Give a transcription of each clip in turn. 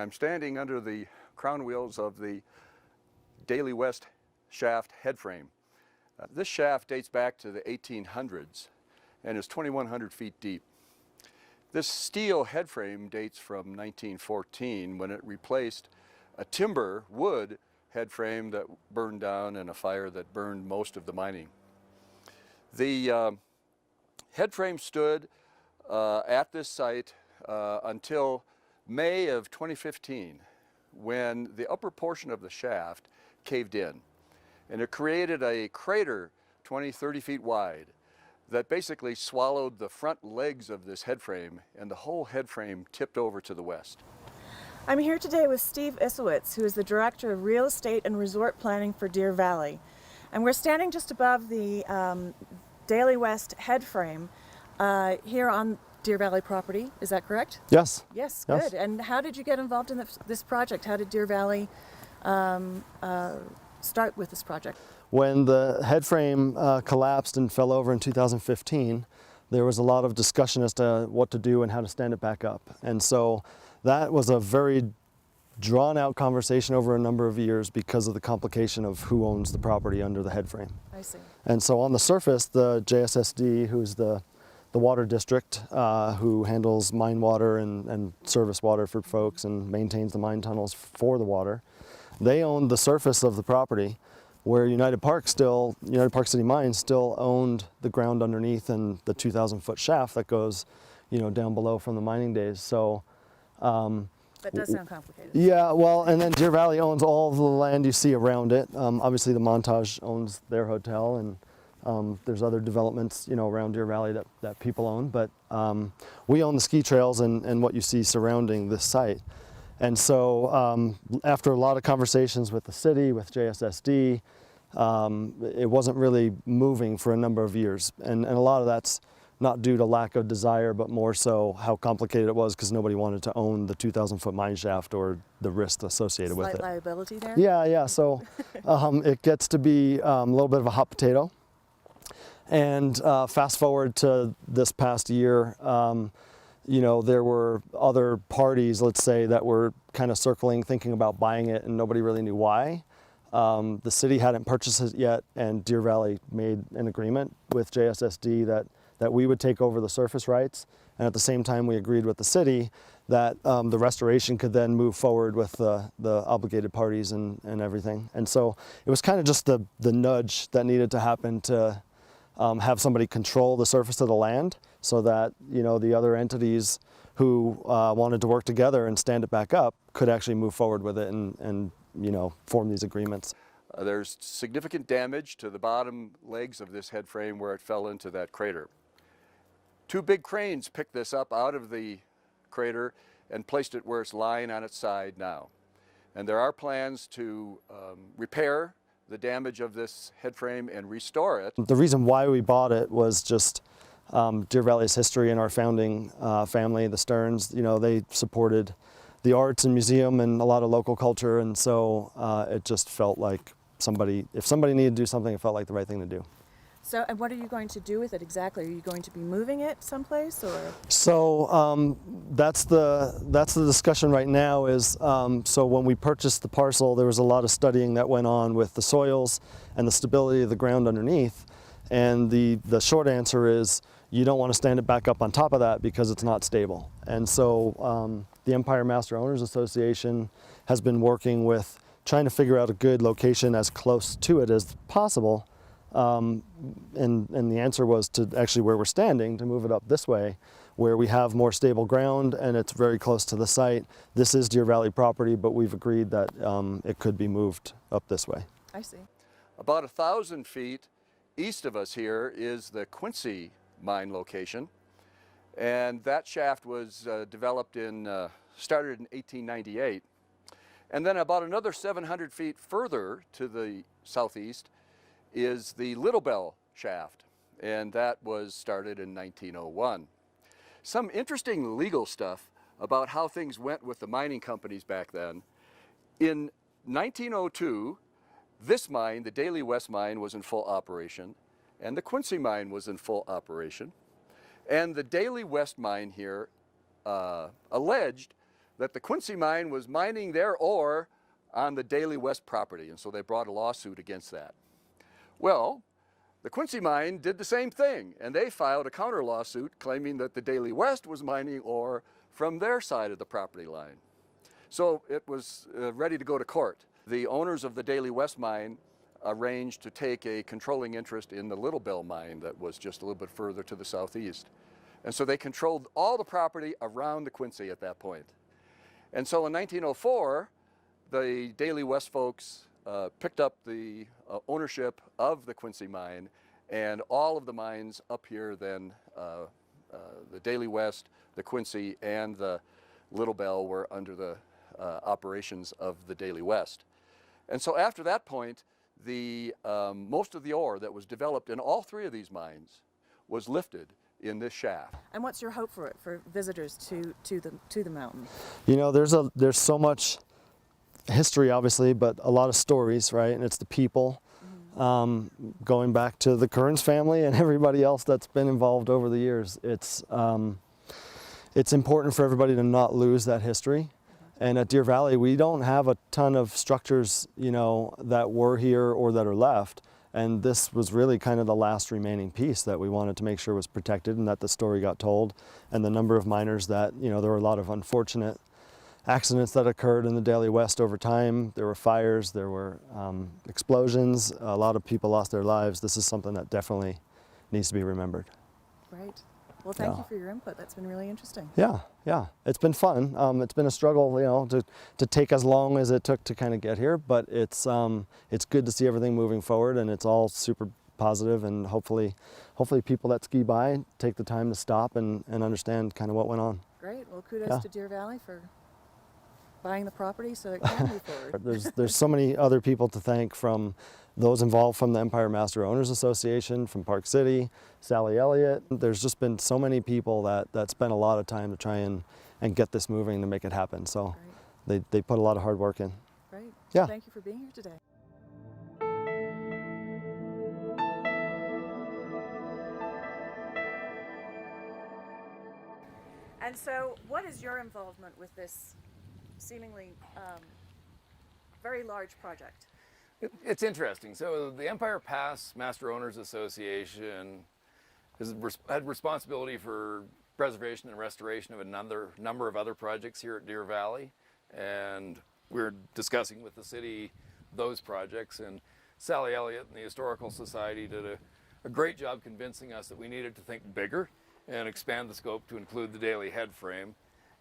I'm standing under the crown wheels of the Daly West shaft headframe. This shaft dates back to the 1800s and is 2,100 feet deep. This steel headframe dates from 1914 when it replaced a timber wood headframe that burned down in a fire that burned most of the mining. The headframe stood at this site until May of 2015, when the upper portion of the shaft caved in, and it created a crater 20-30 feet wide that basically swallowed the front legs of this headframe, and the whole headframe tipped over to the west. I'm here today with Steve Isowitz, who is the Director of Real Estate and Resort Planning for Deer Valley. And we're standing just above the Daly West headframe here on Deer Valley property. Is that correct? Yes. Yes, good. Yes. And how did you get involved in this project? How did Deer Valley start with this project? When the headframe collapsed and fell over in 2015, there was a lot of discussion as to what to do and how to stand it back up. And so that was a very drawn out conversation over a number of years because of the complication of who owns the property under the headframe. I see. And so on the surface, the JSSD, who's the water district, who handles mine water and service water for folks and maintains the mine tunnels for the water, they own the surface of the property, where United Park City Mines still owned the ground underneath and the 2,000-foot shaft that goes, down below from the mining days. So that does sound complicated. yeah, well, and then Deer Valley owns all of the land you see around it. Obviously the Montage owns their hotel, and there's other developments, around Deer Valley that people own, but we own the ski trails and what you see surrounding this site. And so after a lot of conversations with the city, with JSSD, it wasn't really moving for a number of years. And a lot of that's not due to lack of desire, but more so how complicated it was because nobody wanted to own the 2,000-foot mine shaft or the risk associated with it. Slight liability there? Yeah. So it gets to be a little bit of a hot potato. And fast forward to this past year, there were other parties, let's say, that were kind of circling, thinking about buying it, and nobody really knew why. The city hadn't purchased it yet, and Deer Valley made an agreement with JSSD that we would take over the surface rights, and at the same time we agreed with the city that the restoration could then move forward with the obligated parties and everything. And so it was kind of just the nudge that needed to happen to have somebody control the surface of the land so that, the other entities who wanted to work together and stand it back up could actually move forward with it and form these agreements. There's significant damage to the bottom legs of this headframe where it fell into that crater. 2 big cranes picked this up out of the crater and placed it where it's lying on its side now. And there are plans to repair the damage of this headframe and restore it. The reason why we bought it was just Deer Valley's history and our founding family, the Stearns. They supported the arts and museum and a lot of local culture, and so it just felt like if somebody needed to do something, it felt like the right thing to do. So, and what are you going to do with it exactly? Are you going to be moving it someplace, or? So that's the discussion right now. Is so when we purchased the parcel, there was a lot of studying that went on with the soils and the stability of the ground underneath. And the short answer is you don't want to stand it back up on top of that because it's not stable. And so the Empire Master Owners Association has been working with trying to figure out a good location as close to it as possible. And the answer was to actually where we're standing, to move it up this way, where we have more stable ground and it's very close to the site. This is Deer Valley property, but we've agreed that it could be moved up this way. I see. About 1,000 feet east of us here is the Quincy mine location, and that shaft was started in 1898. And then about another 700 feet further to the southeast is the Little Bell shaft, and that was started in 1901. Some interesting legal stuff about how things went with the mining companies back then. In 1902, this mine, the Daly West Mine, was in full operation, and the Quincy Mine was in full operation. And the Daly West Mine here alleged that the Quincy mine was mining their ore on the Daly West property, and so they brought a lawsuit against that. Well, the Quincy mine did the same thing, and they filed a counter lawsuit claiming that the Daly West was mining ore from their side of the property line. So it was ready to go to court. The owners of the Daly West mine arranged to take a controlling interest in the Little Bell mine that was just a little bit further to the southeast. And so they controlled all the property around the Quincy at that point. And so in 1904, the Daly West folks picked up the ownership of the Quincy mine, and all of the mines up here then, the Daly West, the Quincy, and the Little Bell were under the operations of the Daly West. And so after that point, the most of the ore that was developed in all three of these mines was lifted in this shaft. And what's your hope for it, for visitors to the mountain? You know, there's so much history, obviously, but a lot of stories, right? And it's the people, going back to the Kearns family and everybody else that's been involved over the years. It's important for everybody to not lose that history. And at Deer Valley, we don't have a ton of structures, you know, that were here or that are left. And this was really kind of the last remaining piece that we wanted to make sure was protected and that the story got told. And the number of miners that, you know, there were a lot of unfortunate accidents that occurred in the Daly West over time. There were fires, there were explosions, a lot of people lost their lives. This is something that definitely needs to be remembered. Right. Well, thank you for your input. That's been really interesting. Yeah, it's been fun. It's been a struggle, you know, to take as long as it took to kind of get here, but it's good to see everything moving forward, and it's all super positive, and hopefully people that ski by take the time to stop and understand kind of what went on. Great. Well, kudos to Deer Valley for buying the property so it can move forward. There's so many other people to thank, from those involved from the Empire Master Owners Association, from Park City, Sally Elliott. There's just been so many people that spent a lot of time to try and get this moving to make it happen. So they put a lot of hard work in. Great. Yeah. Thank you for being here today. And so, what is your involvement with this seemingly very large project? It's interesting. So the Empire Pass Master Owners Association has had responsibility for preservation and restoration of a number of other projects here at Deer Valley, and we're discussing with the city those projects. And Sally Elliott and the Historical Society did a great job convincing us that we needed to think bigger and expand the scope to include the Daly Headframe.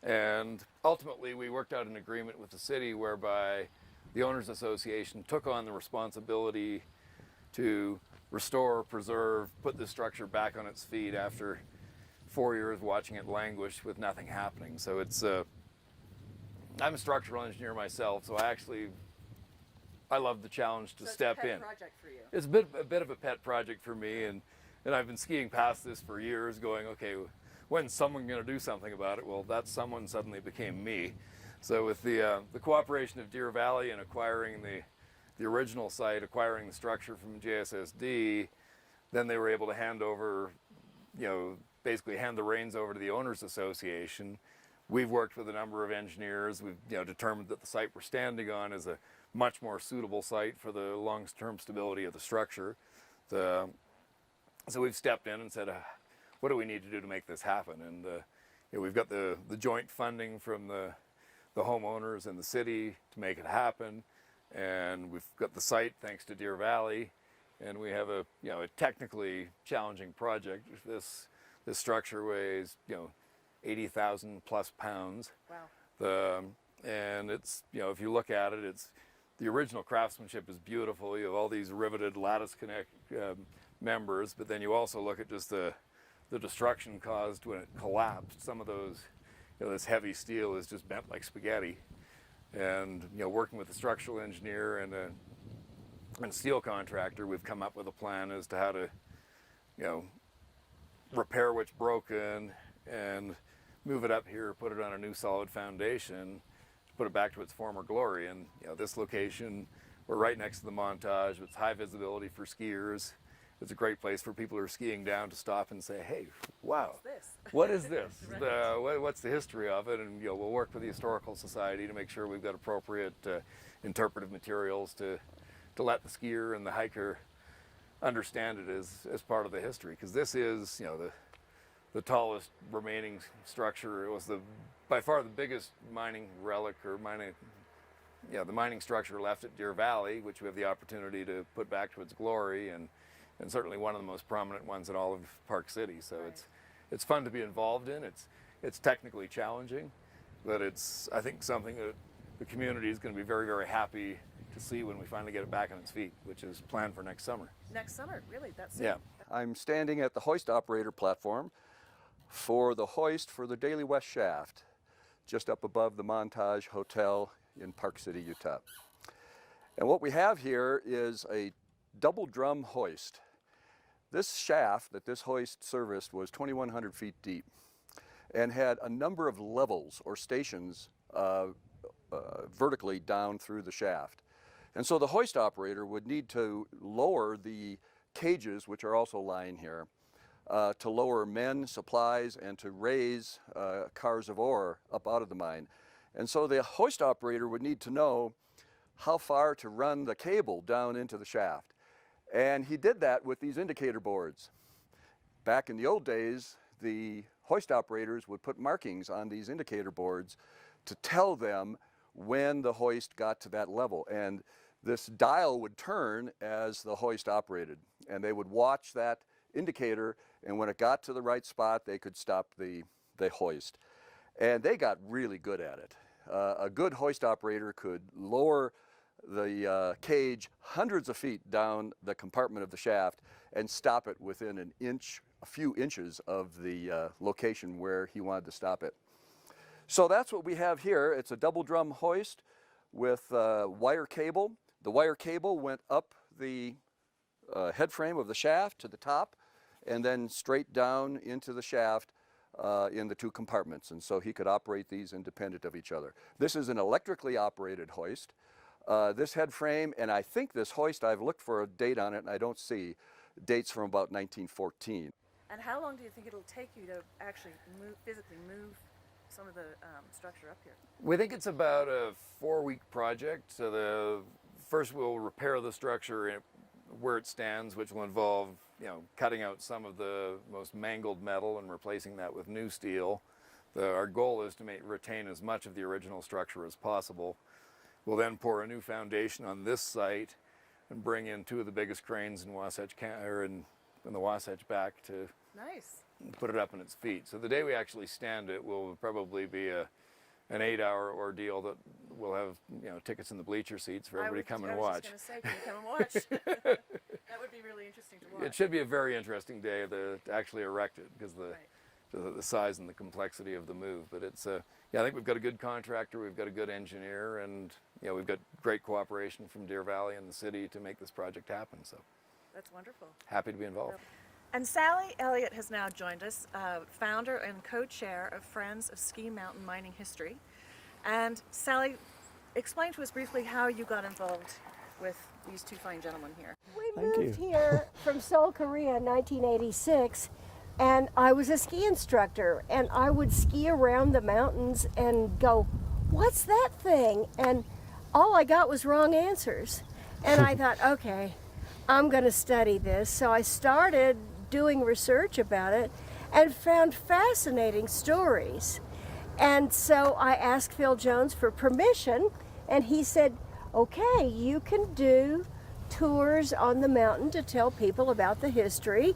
And ultimately, we worked out an agreement with the city whereby the Owners Association took on the responsibility to restore, preserve, put the structure back on its feet after 4 years watching it languish with nothing happening. So it's I'm a structural engineer myself, so I love the challenge to step in. It's a pet project for you. It's a bit of a pet project for me, and I've been skiing past this for years, going, okay, when's someone going to do something about it? Well, that someone suddenly became me. So with the cooperation of Deer Valley and acquiring the original site, acquiring the structure from JSSD, then they were able to hand over, you know, basically hand the reins over to the Owners Association. We've worked with a number of engineers. We've, you know, determined that the site we're standing on is a much more suitable site for the long-term stability of the structure. So we've stepped in and said, what do we need to do to make this happen? And you know, we've got the joint funding from the homeowners and the city to make it happen, and we've got the site thanks to Deer Valley, and we have a technically challenging project. This structure weighs 80,000 plus pounds. Wow. And it's, if you look at it, it's the original craftsmanship is beautiful. You have all these riveted lattice connect members, but then you also look at just the destruction caused when it collapsed. Some of those, this heavy steel is just bent like spaghetti. And working with a structural engineer and a steel contractor, we've come up with a plan as to how to, repair what's broken and move it up here, put it on a new solid foundation, put it back to its former glory. And this location, we're right next to the montage. It's high visibility for skiers, it's a great place for people who are skiing down to stop and say, hey, wow, What's this? what is this? What's the history of it? And we'll work with the Historical Society to make sure we've got appropriate interpretive materials to let the skier and the hiker understand it as part of the history. Because this is, the tallest remaining structure. It was by far the biggest mining relic or the mining structure left at Deer Valley, which we have the opportunity to put back to its glory, and certainly one of the most prominent ones in all of Park City. So it's fun to be involved in. It's technically challenging, but it's, I think, something that the community is going to be very, very happy to see when we finally get it back on its feet, which is planned for next summer. Next summer, really? That's Yeah. I'm standing at the hoist operator platform for the hoist for the Daly West shaft, just up above the Montage Hotel in Park City, Utah. And what we have here is a double drum hoist. This shaft that this hoist serviced was 2,100 feet deep and had a number of levels or stations vertically down through the shaft. And so the hoist operator would need to lower the cages, which are also lying here, to lower men, supplies, and to raise cars of ore up out of the mine. And so the hoist operator would need to know how far to run the cable down into the shaft. And he did that with these indicator boards. Back in the old days, the hoist operators would put markings on these indicator boards to tell them when the hoist got to that level. And this dial would turn as the hoist operated. And they would watch that indicator, and when it got to the right spot, they could stop the hoist. And they got really good at it. A good hoist operator could lower the cage hundreds of feet down the compartment of the shaft and stop it within a few inches of the location where he wanted to stop it. So that's what we have here. It's a double drum hoist with wire cable. The wire cable went up the head frame of the shaft to the top and then straight down into the shaft in the two compartments, and so he could operate these independent of each other. This is an electrically operated hoist. This head frame, and I think this hoist, I've looked for a date on it and I don't see, dates from about 1914. And how long do you think it'll take you to actually physically move some of the structure up here? We think it's about a 4-week project. So first we'll repair the structure where it stands, which will involve cutting out some of the most mangled metal and replacing that with new steel. Our goal is to retain as much of the original structure as possible. We'll then pour a new foundation on this site and bring in 2 of the biggest cranes in the Wasatch back to Nice. put it up on its feet. So the day we actually stand it will probably be an 8-hour ordeal that we'll have tickets in the bleacher seats for everybody to come and watch. I was just going to say, can you come and watch? That would be really interesting to watch. It should be a very interesting day to actually erect it because the size and the complexity of the move. But it's I think we've got a good contractor, we've got a good engineer, and we've got great cooperation from Deer Valley and the city to make this project happen. So that's wonderful. Happy to be involved. And Sally Elliott has now joined us, founder and co-chair of Friends of Ski Mountain Mining History. And Sally, explain to us briefly how you got involved with these 2 fine gentlemen here. We moved here from Seoul, Korea in 1986, and I was a ski instructor, and I would ski around the mountains and go, what's that thing? And all I got was wrong answers. And I thought, okay, I'm going to study this. So I started doing research about it and found fascinating stories. And so I asked Phil Jones for permission, and he said, okay, you can do tours on the mountain to tell people about the history,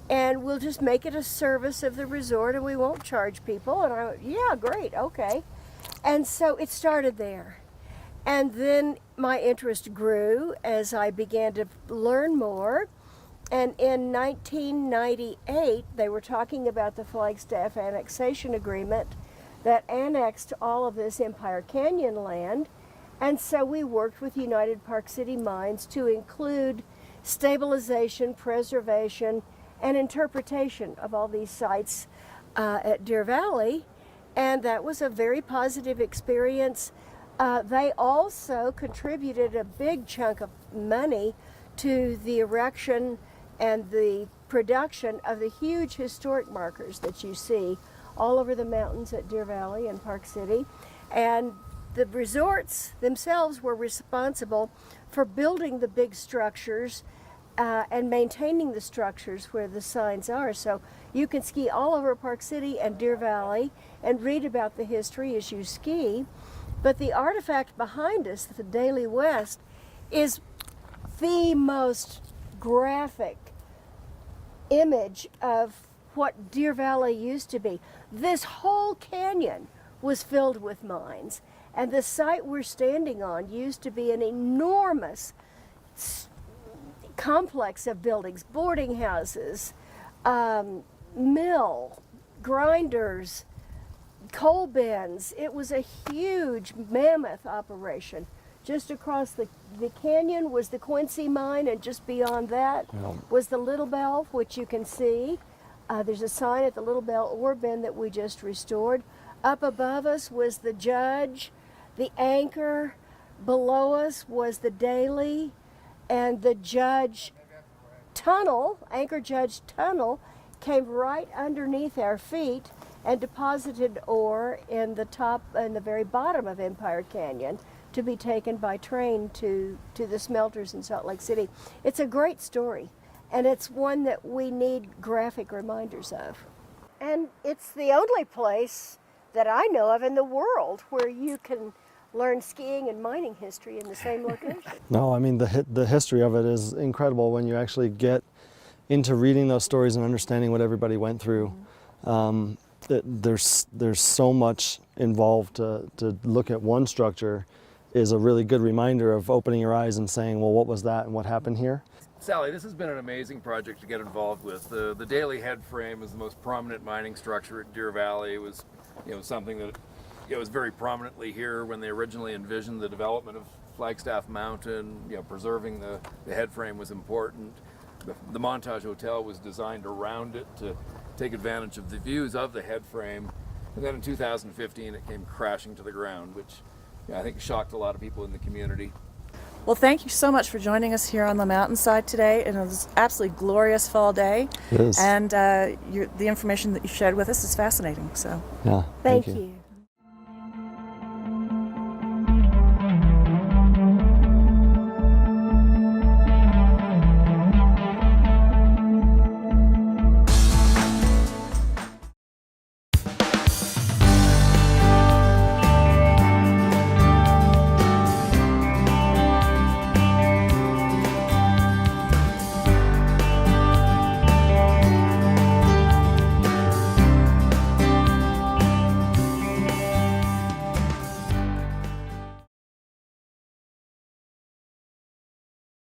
and we'll just make it a service of the resort and we won't charge people. And I went, yeah, great, okay. And so it started there. And then my interest grew as I began to learn more. And in 1998, they were talking about the Flagstaff Annexation Agreement that annexed all of this Empire Canyon land. And so we worked with United Park City Mines to include stabilization, preservation, and interpretation of all these sites at Deer Valley. And that was a very positive experience. They also contributed a big chunk of money to the erection and the production of the huge historic markers that you see all over the mountains at Deer Valley and Park City. And the resorts themselves were responsible for building the big structures and maintaining the structures where the signs are. So you can ski all over Park City and Deer Valley and read about the history as you ski. But the artifact behind us, the Daly West, is the most graphic image of what Deer Valley used to be. This whole canyon was filled with mines, and the site we're standing on used to be an enormous complex of buildings, boarding houses, mill, grinders, coal bins. It was a huge mammoth operation. Just across the canyon was the Quincy mine, and just beyond that was the Little Bell, which you can see. There's a sign at the Little Bell ore bin that we just restored. Up above us was the Judge, the Anchor. Below us was the Daly, and the Judge Tunnel, Anchor Judge Tunnel, came right underneath our feet and deposited ore in the top and the very bottom of Empire Canyon to be taken by train to the smelters in Salt Lake City. It's a great story, and it's one that we need graphic reminders of. And it's the only place that I know of in the world where you can learn skiing and mining history in the same location. No, I mean, the history of it is incredible when you actually get into reading those stories and understanding what everybody went through. There's so much involved to look at one structure is a really good reminder of opening your eyes and saying, well, what was that and what happened here? Sally, this has been an amazing project to get involved with. The Daly Headframe is the most prominent mining structure at Deer Valley. It was, something that was very prominently here when they originally envisioned the development of Flagstaff Mountain. Preserving the headframe was important. The Montage Hotel was designed around it to take advantage of the views of the headframe. And then in 2015, it came crashing to the ground, which I think shocked a lot of people in the community. Well, thank you so much for joining us here on the mountainside today. It was an absolutely glorious fall day. It is. And the information that you shared with us is fascinating. So, Yeah, Thank you.